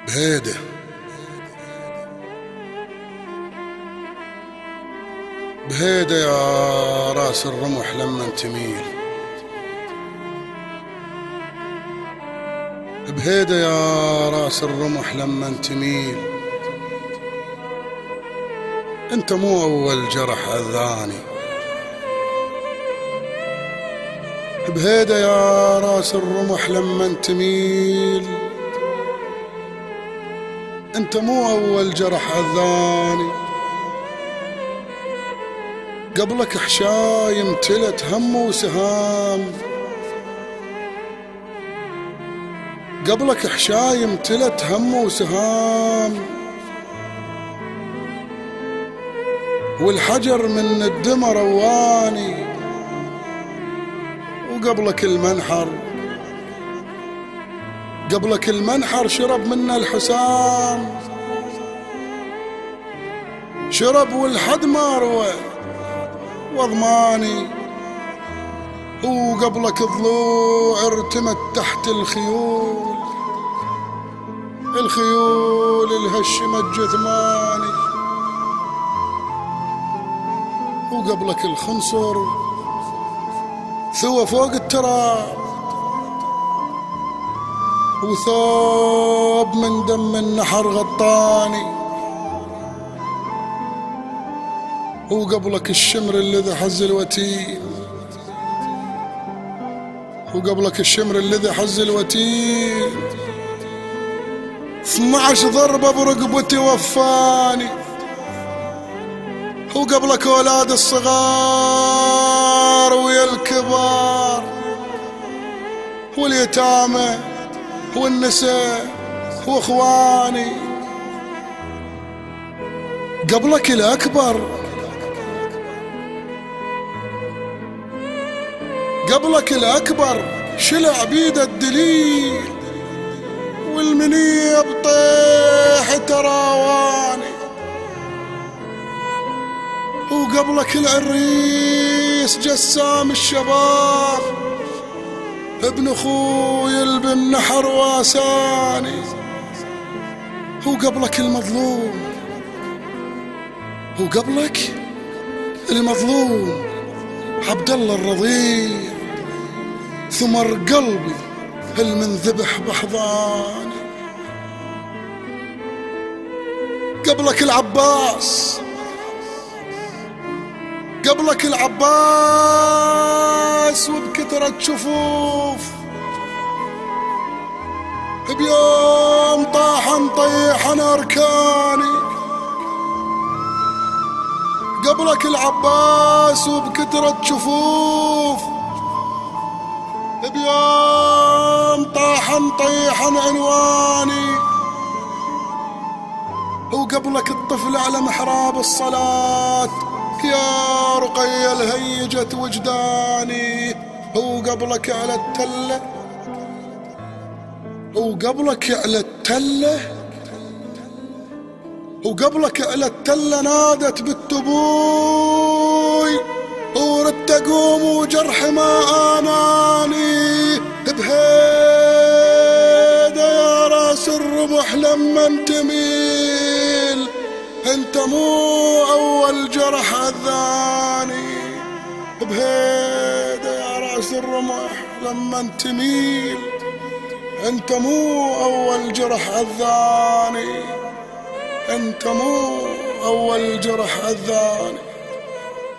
بهيده بهيده يا راس الرمح لما تميل، بهيده يا راس الرمح لما تميل. انت مو اول جرح اذاني، بهيده يا راس الرمح لما تميل. انت مو اول جرح اذاني، قبلك حشاي امتلت هم وسهام، قبلك حشاي امتلت هم وسهام، والحجر من الدم رواني، وقبلك المنحر قبلك المنحر شرب منا الحسام، شرب والحد ما روى وضماني، وقبلك الضلوع ارتمت تحت الخيول، الخيول الهشمت جثماني، وقبلك الخنصر ثوى فوق التراب، وثوب من دم النحر غطاني، وقبلك الشمر الذي حز الوتين، وقبلك الشمر الذي حز الوتين. 12 ضربة برقبتي وفاني، وقبلك اولاد الصغار ويا الكبار واليتامى والنساء واخواني، قبلك الاكبر قبلك الأكبر شلع بيد الدليل، والمنيب طيح تراواني، وقبلك العريس جسام الشباب ابن اخوي البن نحر واساني، وقبلك المظلوم وقبلك المظلوم عبد الله الرضيع، ثمر قلبي المنذبح بحضاني، قبلك العباس قبلك العباس وبكثرة شفوف، بيوم طاحن طيحن أركاني، قبلك العباس وبكثرة شفوف، بيوم طاحن طيحن عنواني، وقبلك الطفل على محراب الصلاة يا رقية الهيجت وجداني، وقبلك على التلة وقبلك على التلة وقبلك على التلة نادت بالتبوي، وردت اقوم وجرح ما اناني، بهيدا يا راس الرمح لما تميل. انت مو اول جرح اذاني، بهيدا يا راس الرمح لما تميل. انت مو اول جرح اذاني، انت مو اول جرح اذاني.